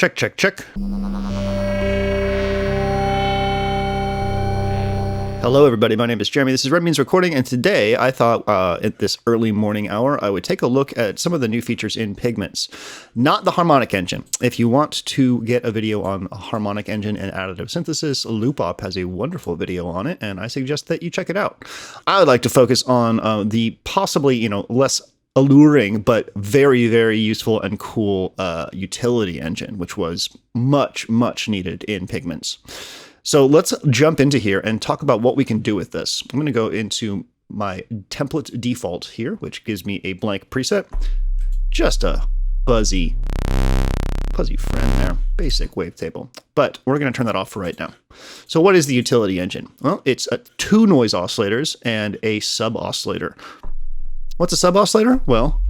Check, check, check. Hello, everybody. My name is Jeremy. This is Red Means Recording, and today I thought at this early morning hour I would take a look at some of the new features in Pigments. Not the harmonic engine. If you want to get a video on a harmonic engine and additive synthesis, Loopop has a wonderful video on it, and I suggest that you check it out. I would like to focus on the possibly, less alluring but very, very useful and cool utility engine, which was much, much needed in Pigments. So let's jump into here and talk about what we can do with this. I'm going to go into my template default here, which gives me a blank preset. Just a fuzzy friend there, basic wavetable. But we're going to turn that off for right now. So what is the utility engine? Well, it's two noise oscillators and a sub-oscillator. What's a sub-oscillator? Well,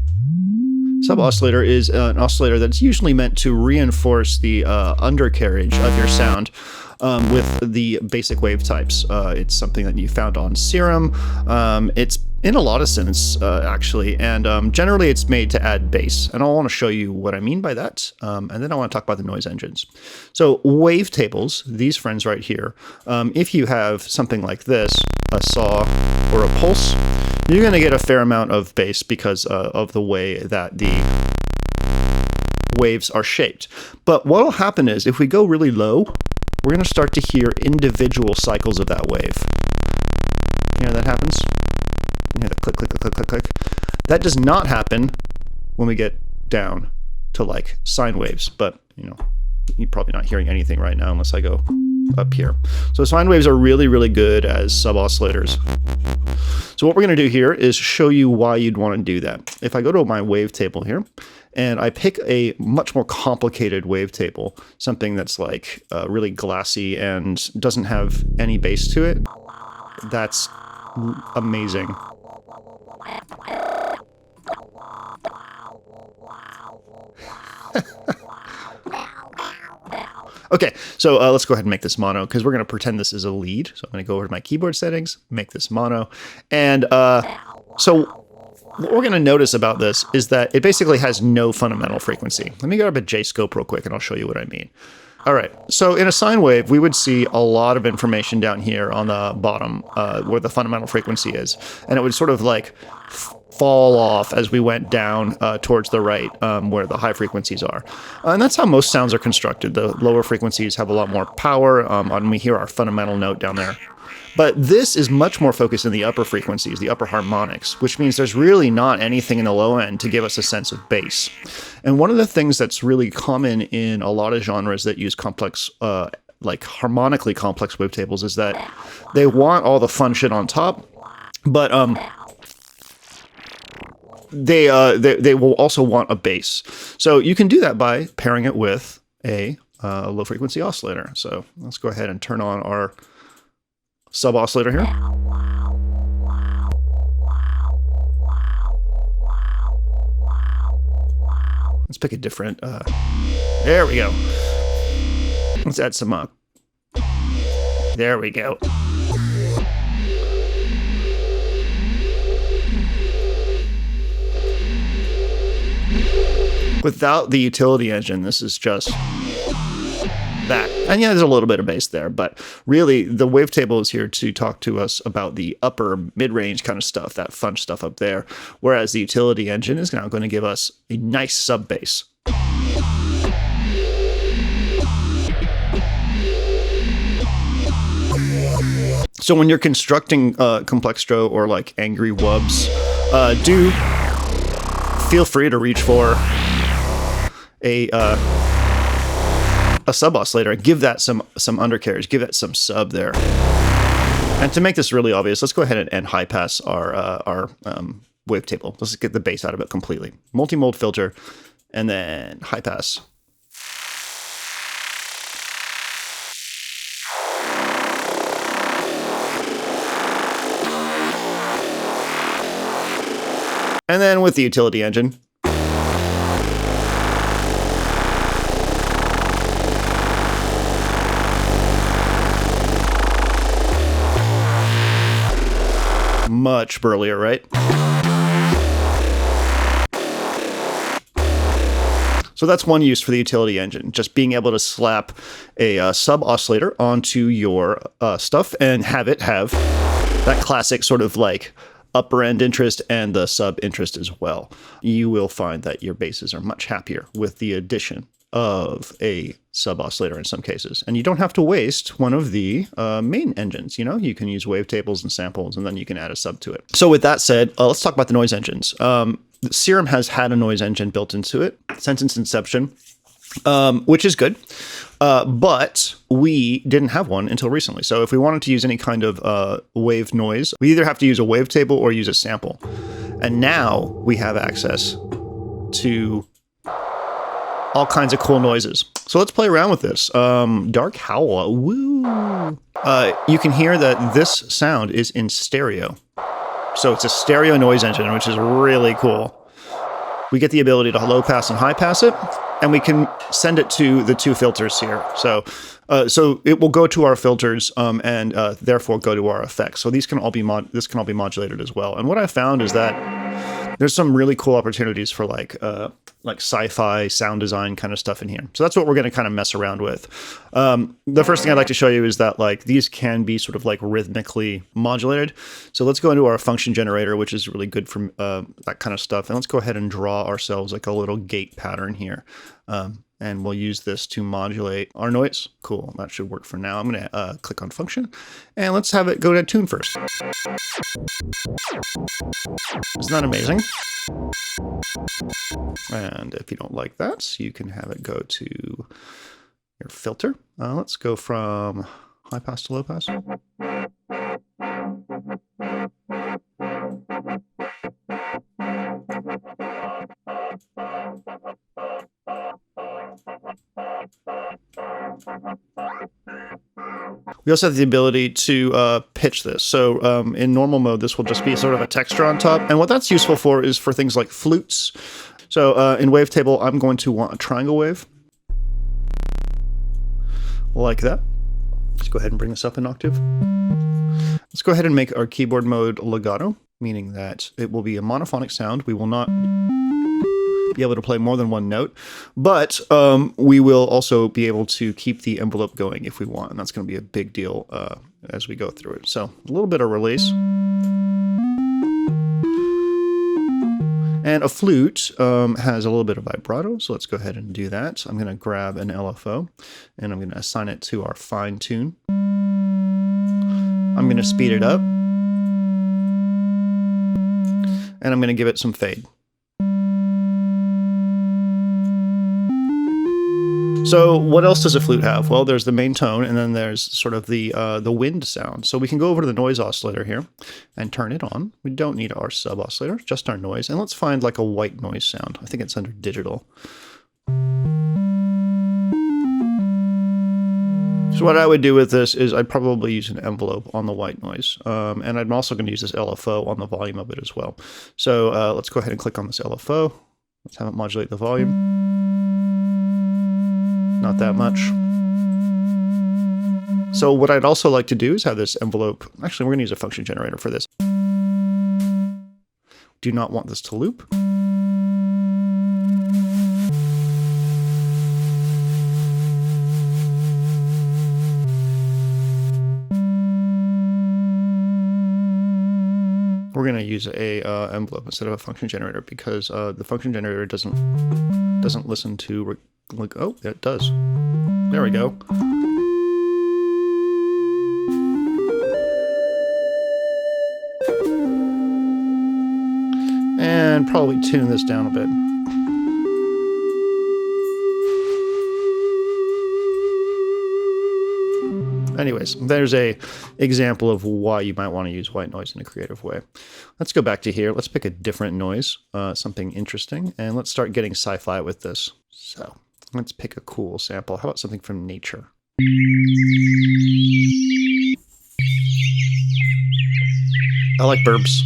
sub-oscillator is an oscillator that's usually meant to reinforce the undercarriage of your sound with the basic wave types. It's something that you found on Serum. It's in a lot of synths, actually, and generally it's made to add bass. And I want to show you what I mean by that, and then I want to talk about the noise engines. So wavetables, these friends right here, if you have something like this, a saw or a pulse, you're going to get a fair amount of bass because of the way that the waves are shaped. But what will happen is if we go really low, we're going to start to hear individual cycles of that wave. You know that happens? You hear the click, click, click, click, click. That does not happen when we get down to like sine waves, but you're probably not hearing anything right now unless I go up here. So sine waves are really, really good as sub-oscillators. So what we're going to do here is show you why you'd want to do that. If I go to my wavetable here, and I pick a much more complicated wavetable, something that's like really glassy and doesn't have any bass to it, that's amazing. Okay, so let's go ahead and make this mono because we're going to pretend this is a lead. So I'm going to go over to my keyboard settings, make this mono. And so what we're going to notice about this is that it basically has no fundamental frequency. Let me grab a J-scope real quick and I'll show you what I mean. All right, so in a sine wave, we would see a lot of information down here on the bottom where the fundamental frequency is. And it would sort of like fall off as we went down towards the right where the high frequencies are. And that's how most sounds are constructed. The lower frequencies have a lot more power and we hear our fundamental note down there. But this is much more focused in the upper frequencies, the upper harmonics, which means there's really not anything in the low end to give us a sense of bass. And one of the things that's really common in a lot of genres that use complex, like harmonically complex wavetables is that they want all the fun shit on top, but they will also want a bass. So you can do that by pairing it with a low frequency oscillator. So let's go ahead and turn on our sub-oscillator here. Let's pick a different, there we go. Let's add some, there we go. Without the utility engine, this is just that. And yeah, there's a little bit of bass there, but really the wavetable is here to talk to us about the upper mid-range kind of stuff, that fun stuff up there, whereas the utility engine is now going to give us a nice sub-bass. So when you're constructing Complextro or like Angry Wubs, do feel free to reach for a sub-oscillator and give that some undercarriage, give that some sub there. And to make this really obvious, let's go ahead and high pass our wavetable. Let's get the bass out of it completely. Multi-mode filter, and then high pass. And then with the utility engine, much burlier, right? So that's one use for the utility engine, just being able to slap a sub-oscillator onto your stuff and have it have that classic sort of like upper end interest and the sub interest as well. You will find that your basses are much happier with the addition of a sub-oscillator in some cases. And you don't have to waste one of the main engines. You know, you can use wavetables and samples, and then you can add a sub to it. So with that said, let's talk about the noise engines. Serum has had a noise engine built into it since its inception, which is good. But we didn't have one until recently. So if we wanted to use any kind of wave noise, we either have to use a wavetable or use a sample. And now we have access to all kinds of cool noises. So let's play around with this. Dark Howl, woo! You can hear that this sound is in stereo. So it's a stereo noise engine, which is really cool. We get the ability to low pass and high pass it, and we can send it to the two filters here. So it will go to our filters and therefore go to our effects. So these can all be modulated as well. And what I found is that there's some really cool opportunities for like sci-fi sound design kind of stuff in here. So that's what we're going to kind of mess around with. The first thing I'd like to show you is that like these can be sort of like rhythmically modulated. So let's go into our function generator, which is really good for that kind of stuff. And let's go ahead and draw ourselves like a little gate pattern here. And we'll use this to modulate our noise. Cool, that should work for now. I'm gonna click on function and let's have it go to tune first. Isn't that amazing? And if you don't like that, you can have it go to your filter. Let's go from high pass to low pass. We also have the ability to pitch this. So in normal mode, this will just be sort of a texture on top. And what that's useful for is for things like flutes. So in wavetable, I'm going to want a triangle wave. Like that. Let's go ahead and bring this up an octave. Let's go ahead and make our keyboard mode legato, meaning that it will be a monophonic sound. We will not be able to play more than one note, but we will also be able to keep the envelope going if we want, and that's going to be a big deal as we go through it. So a little bit of release. And a flute has a little bit of vibrato, so let's go ahead and do that. I'm going to grab an LFO, and I'm going to assign it to our fine tune. I'm going to speed it up, and I'm going to give it some fade. So what else does a flute have? Well, there's the main tone, and then there's sort of the wind sound. So we can go over to the noise oscillator here and turn it on. We don't need our sub-oscillator, just our noise. And let's find like a white noise sound. I think it's under digital. So what I would do with this is I'd probably use an envelope on the white noise. And I'm also going to use this LFO on the volume of it as well. So let's go ahead and click on this LFO. Let's have it modulate the volume. Not that much. So what I'd also like to do is have this envelope. Actually, we're going to use a function generator for this. Do not want this to loop. We're going to use a envelope instead of a function generator because the function generator doesn't listen to like, oh, it does. There we go. And probably tune this down a bit. Anyways, there's a example of why you might want to use white noise in a creative way. Let's go back to here. Let's pick a different noise, something interesting, and let's start getting sci-fi with this. So let's pick a cool sample. How about something from nature? I like burps.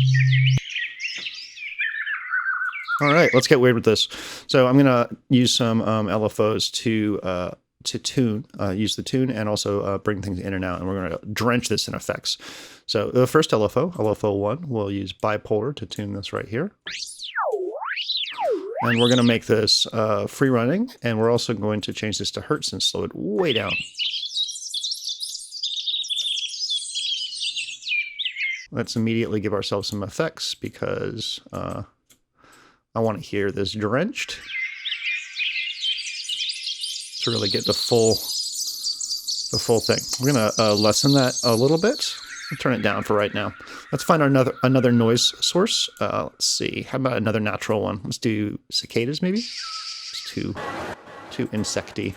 All right, let's get weird with this. So I'm going to use some LFOs to tune, use the tune, and also bring things in and out, and we're going to drench this in effects. So the first LFO, LFO1, we'll use bipolar to tune this right here. And we're going to make this free running, and we're also going to change this to hertz and slow it way down. Let's immediately give ourselves some effects because I want to hear this drenched to really get the full thing. We're going to lessen that a little bit. I'll turn it down for right now. Let's find another noise source. Let's see. How about another natural one? Let's do cicadas, maybe? It's too insecty.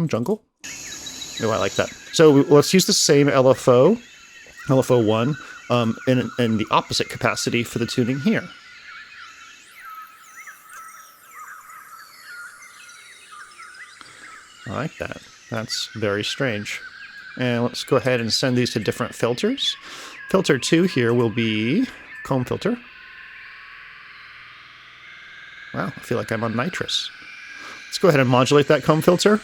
Jungle? Oh, I like that. So let's use the same LFO, LFO1, in the opposite capacity for the tuning here. I like that. That's very strange. And let's go ahead and send these to different filters. Filter 2 here will be comb filter. Wow, I feel like I'm on nitrous. Let's go ahead and modulate that comb filter.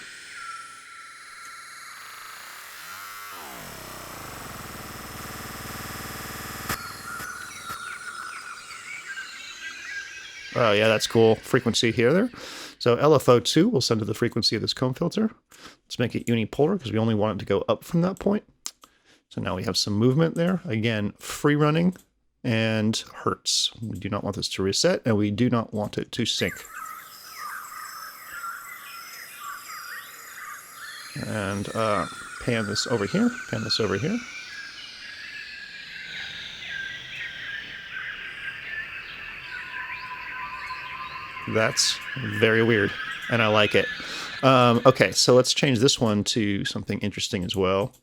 Oh yeah, that's cool. Frequency here there. So LFO2 will send to the frequency of this comb filter. Let's make it unipolar because we only want it to go up from that point. So now we have some movement there. Again, free running and hertz. We do not want this to reset, and we do not want it to sync. And pan this over here, pan this over here. That's very weird, and I like it. Okay, so let's change this one to something interesting as well.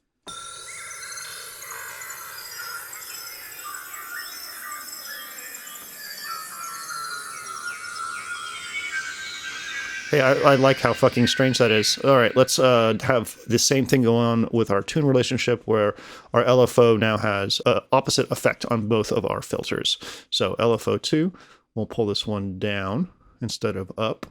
Hey, I like how fucking strange that is. All right, let's have the same thing go on with our tune relationship where our LFO now has opposite effect on both of our filters. So LFO2, we'll pull this one down instead of up.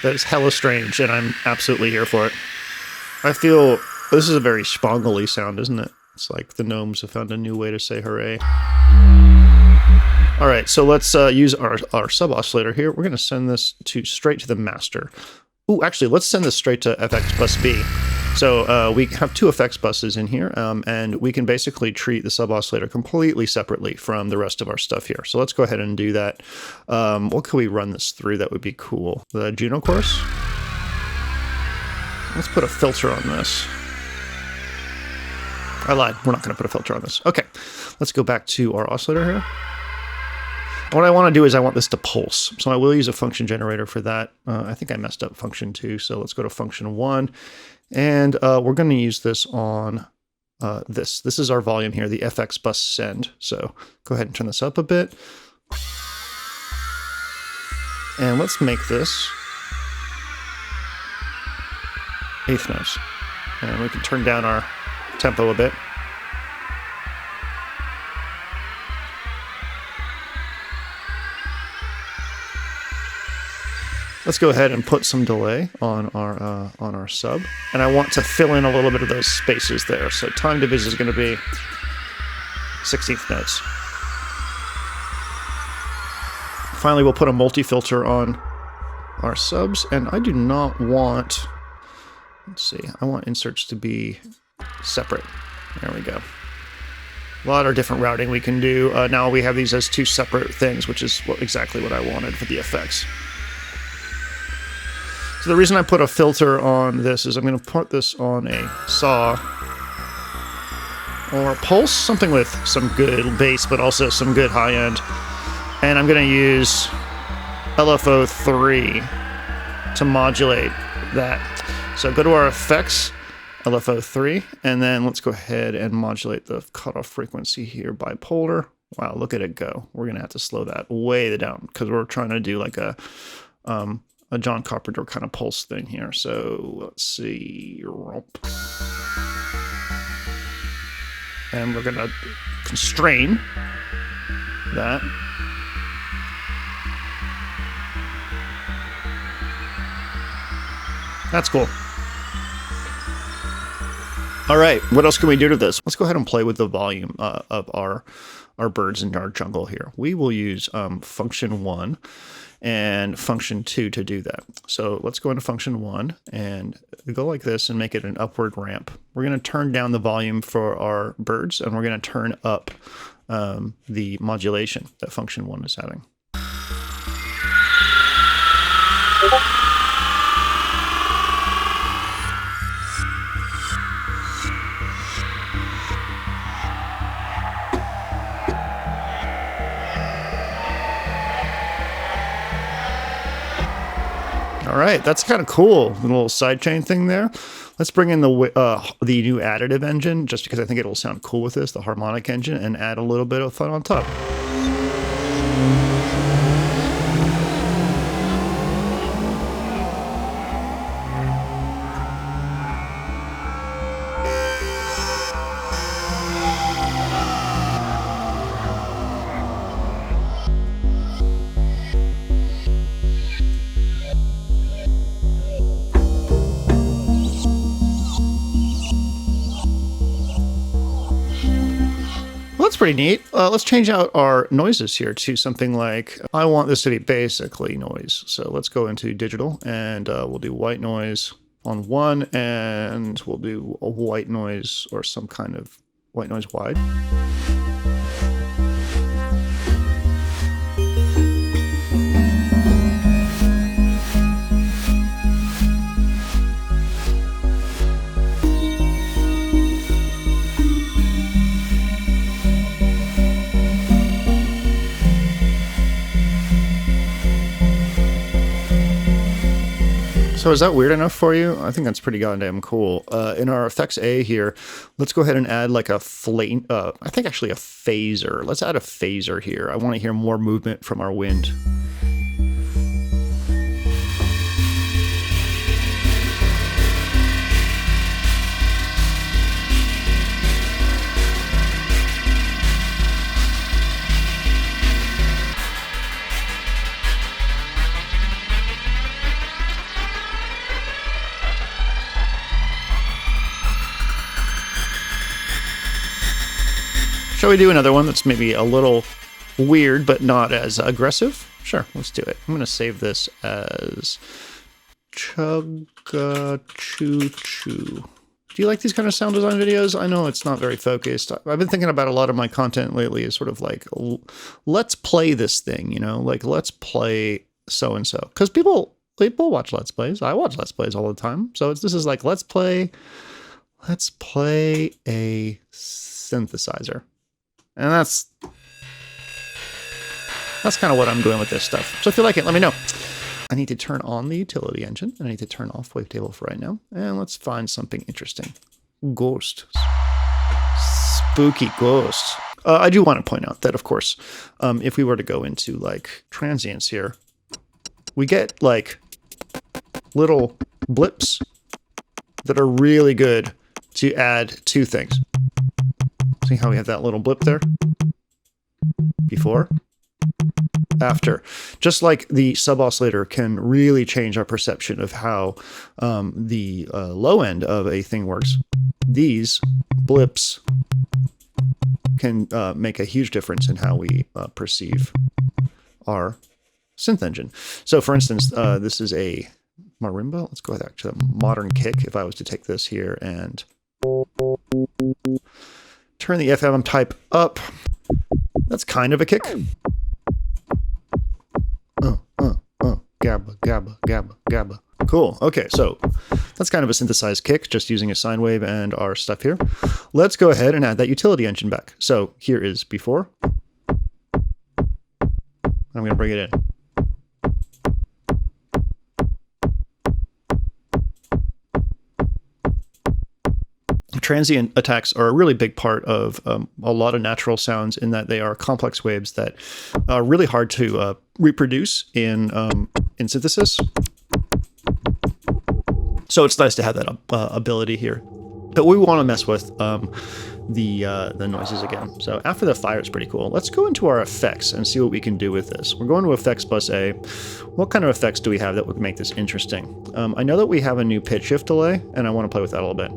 That is hella strange, and I'm absolutely here for it. I feel this is a very spongly sound, isn't it? It's like the gnomes have found a new way to say hooray. All right, so let's use our sub-oscillator here. We're going to send this straight to the master. Ooh, actually, let's send this straight to FX bus B. So we have two FX buses in here, and we can basically treat the sub-oscillator completely separately from the rest of our stuff here. So let's go ahead and do that. What could we run this through that would be cool? The Juno course? Let's put a filter on this. I lied. We're not going to put a filter on this. Okay, let's go back to our oscillator here. What I want to do is I want this to pulse. So I will use a function generator for that. I think I messed up function 2, so let's go to function 1. And we're going to use this on this. This is our volume here, the FX bus send. So go ahead and turn this up a bit. And let's make this 1/8 notes. And we can turn down our tempo a bit. Let's go ahead and put some delay on our sub, and I want to fill in a little bit of those spaces there. So time division is going to be 1/16 notes. Finally, we'll put a multi-filter on our subs, and I do not want, let's see, I want inserts to be separate. There we go. A lot of different routing we can do. Now we have these as two separate things, which is exactly what I wanted for the effects. So the reason I put a filter on this is I'm going to put this on a saw or a pulse, something with some good bass, but also some good high end. And I'm going to use LFO3 to modulate that. So go to our effects, LFO3, and then let's go ahead and modulate the cutoff frequency here, bipolar. Wow, look at it go. We're going to have to slow that way down because we're trying to do like a John Carpenter kind of pulse thing here. So let's see. And we're going to constrain. that. That's cool. All right, what else can we do to this? Let's go ahead and play with the volume of our birds in our jungle here. We will use function 1 and function 2 to do that. So let's go into function 1 and go like this and make it an upward ramp. We're going to turn down the volume for our birds, and we're going to turn up the modulation that function 1 is having. All right, that's kind of cool. A little sidechain thing there. Let's bring in the new Additive Engine, just because I think it'll sound cool with this, the harmonic engine, and add a little bit of fun on top. That's pretty neat. Let's change out our noises here to something like, I want this to be basically noise. So let's go into digital, and we'll do white noise on 1, and we'll do a white noise or some kind of white noise wide. So is that weird enough for you? I think that's pretty goddamn cool. In our effects A here, let's go ahead and add like a flame, I think actually a phaser. Let's add a phaser here. I want to hear more movement from our wind. Shall we do another one that's maybe a little weird, but not as aggressive? Sure, let's do it. I'm going to save this as Chugga-choo-choo. Do you like these kind of sound design videos? I know it's not very focused. I've been thinking about a lot of my content lately is sort of like, let's play this thing, you know, like let's play so-and-so. Because people watch Let's Plays. I watch Let's Plays all the time. So this is like, let's play a synthesizer. And that's kind of what I'm doing with this stuff. So if you like it, let me know. I need to turn on the utility engine, and I need to turn off wavetable for right now. And let's find something interesting. Ghost. Spooky ghost. I do want to point out that, of course, if we were to go into like transients here, we get like little blips that are really good to add to things. See how we have that little blip there? Before, after. Just like the sub-oscillator can really change our perception of how the low end of a thing works, these blips can make a huge difference in how we perceive our synth engine. So for instance, this is a marimba. Let's go back to the modern kick. If I was to take this here and turn the FM type up, that's kind of a kick. Gabba, gabba, gabba, gabba. Cool. Okay, so that's kind of a synthesized kick, just using a sine wave and our stuff here. Let's go ahead and add that utility engine back. So here is before. I'm going to bring it in. Transient attacks are a really big part of a lot of natural sounds, in that they are complex waves that are really hard to reproduce in synthesis. So it's nice to have that ability here. But we want to mess with the noises again. So after the fire is pretty cool. Let's go into our effects and see what we can do with this. We're going to effects plus A. What kind of effects do we have that would make this interesting? I know that we have a new pitch shift delay, and I want to play with that a little bit.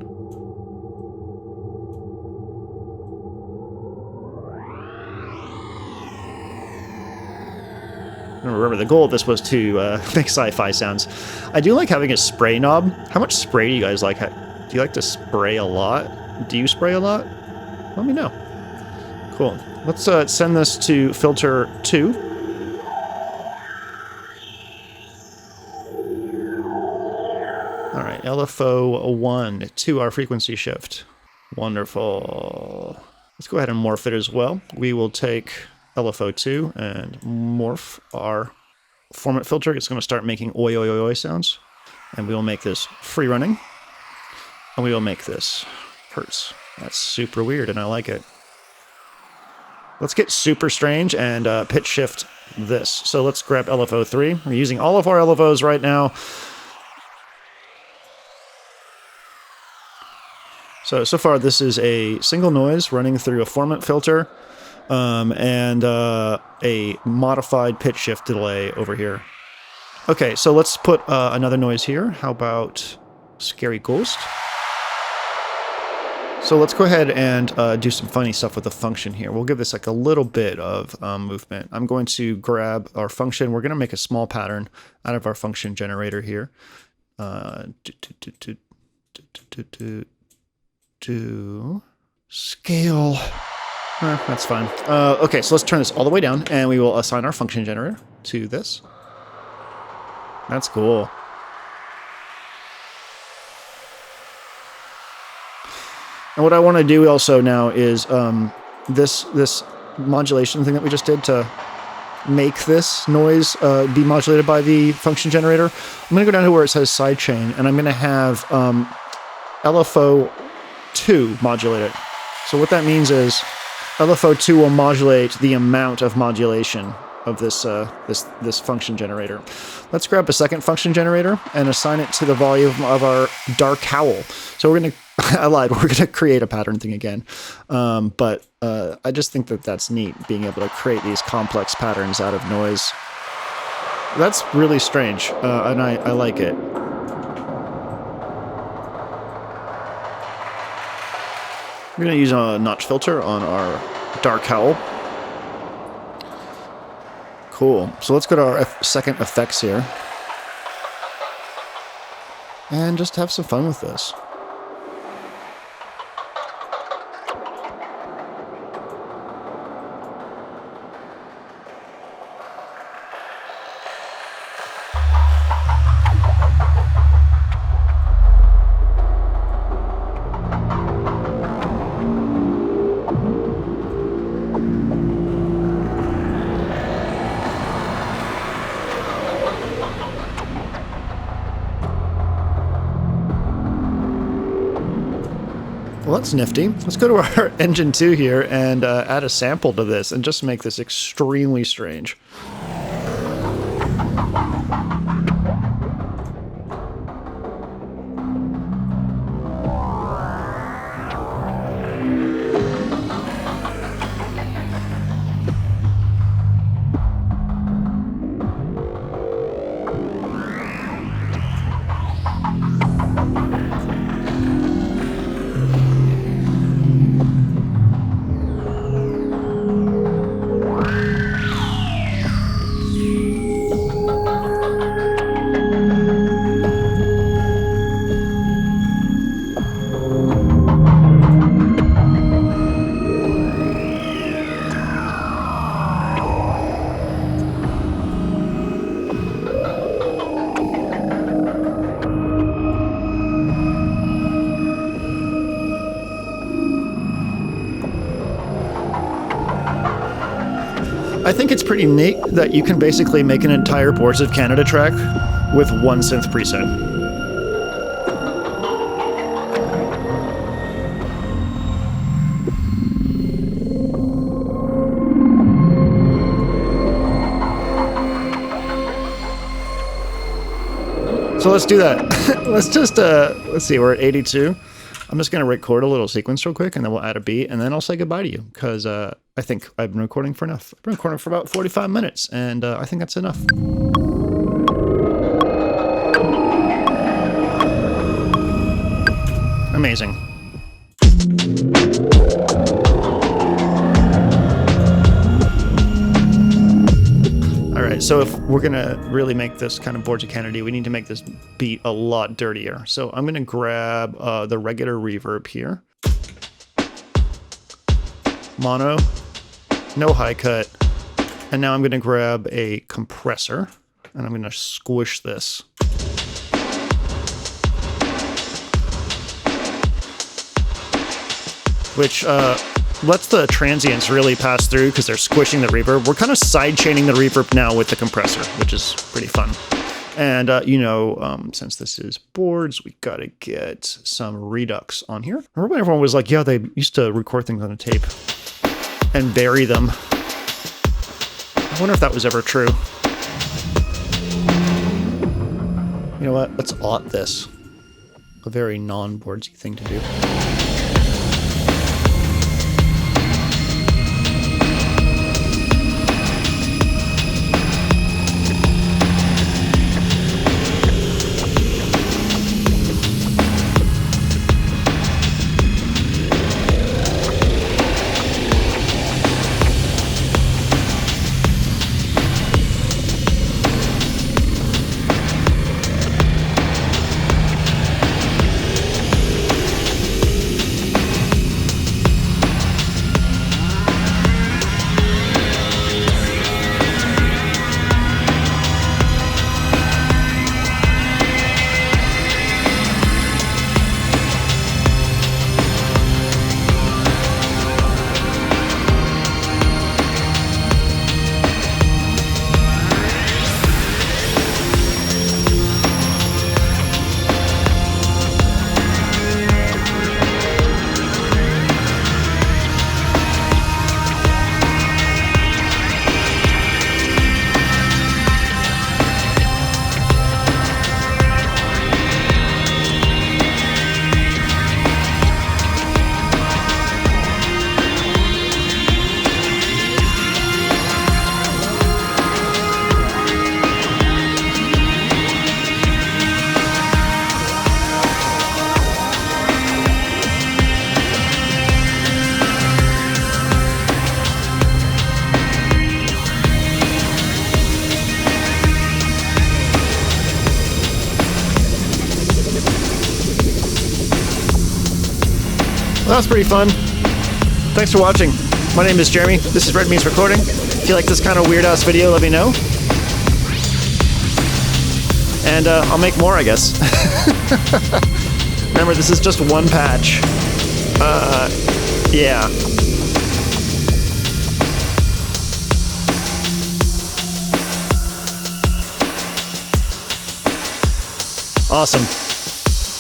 Remember, the goal of this was to make sci-fi sounds. I do like having a spray knob. How much spray do you guys like? Do you like to spray a lot? Do you spray a lot? Let me know. Cool. Let's send this to filter 2. All right, LFO 1 to our frequency shift. Wonderful. Let's go ahead and morph it as well. We will take LFO 2 and morph our format filter. It's going to start making oi oi oi oi sounds. And we will make this free running. And we will make this hertz. That's super weird, and I like it. Let's get super strange and pitch shift this. So let's grab LFO 3. We're using all of our LFOs right now. So far this is a single noise running through a format filter and a modified pitch shift delay over here. Okay, so let's put another noise here. How about Scary Ghost? So let's go ahead and do some funny stuff with the function here. We'll give this like a little bit of movement. I'm going to grab our function. We're going to make a small pattern out of our function generator here. To scale. That's fine. Okay, so let's turn this all the way down, and we will assign our function generator to this. That's cool. And what I want to do also now is this modulation thing that we just did to make this noise be modulated by the function generator. I'm going to go down to where it says sidechain, and I'm going to have LFO 2 modulate it. So what that means is LFO 2 will modulate the amount of modulation of this this function generator. Let's grab a second function generator and assign it to the volume of our dark howl. So we're going to I lied. We're going to create a pattern thing again. But I just think that that's neat, being able to create these complex patterns out of noise. That's really strange, and I like it. We're going to use a notch filter on our dark howl. Cool. So let's go to our second effects here. And just have some fun with this. Well, that's nifty. Let's go to our engine 2 here and add a sample to this and just make this extremely strange. I think it's pretty neat that you can basically make an entire Boards of Canada track with one synth preset. So let's do that. Let's just, let's see, we're at 82. I'm just going to record a little sequence real quick, and then we'll add a beat, and then I'll say goodbye to you, because I think I've been recording for enough. I've been recording for about 45 minutes, and I think that's enough. Amazing. Alright, so if we're going to really make this kind of Borgia Kennedy, we need to make this beat a lot dirtier. So I'm going to grab the regular reverb here. Mono, no high cut. And now I'm going to grab a compressor, and I'm going to squish this. Which lets the transients really pass through because they're squishing the reverb. We're kind of side-chaining the reverb now with the compressor, which is pretty fun. And, since this is boards, we got to get some redux on here. I remember everyone was like, yeah, they used to record things on a tape and bury them. I wonder if that was ever true. You know what? Let's aught this. A very non-boardsy thing to do. Well, that was pretty fun. Thanks for watching. My name is Jeremy. This is Red Means Recording. If you like this kind of weird-ass video, let me know. And I'll make more, I guess. Remember, this is just one patch. Yeah. Awesome.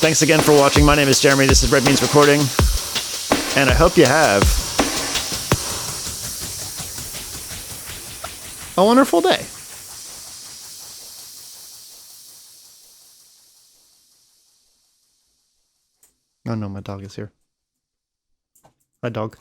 Thanks again for watching. My name is Jeremy. This is Red Means Recording. And I hope you have a wonderful day. Oh no, my dog is here. Hi, dog.